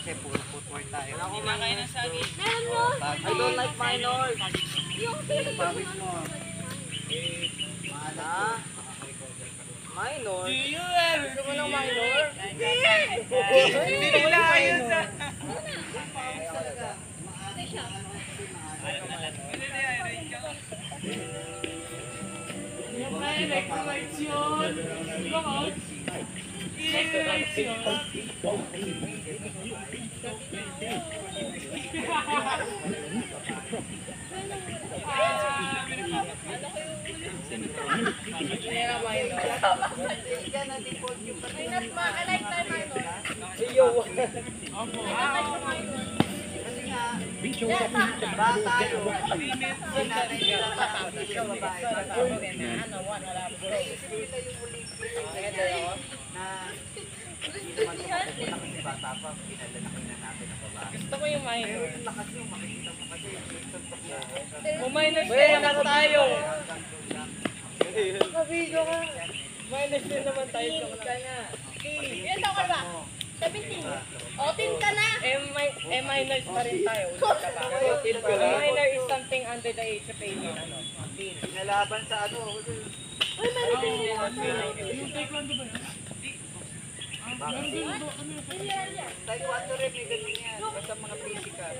kasi puro footwork tayo. Hindi na kayo ng saging. Meron mo. I don't like minor. Yung Pawis mo. Mana? Minor? Do you ever Gusto mo ng minor? Hindi nila ayun sa... Bata yun. Sinanay nila babae. Naisip nila yung Olympics na hindi naman pupunta kasi bata pa. Pinalalaki na natin ang babae. Gusto ko yung minor. Pero yung lakas yung makikita mo kasi yung TikTok na. Minus din naman tayo. Kabigo ka. Minus din naman tayo. Ka na. Ilan taon ka ba? 17. O, team ka na. minus pa rin tayo. Ulit ka ba? Minor is something under the age of 18. Pinalaban sa ano. Uy, meron din sila. Taekwondo rin may ganun yan. Basta mga physical.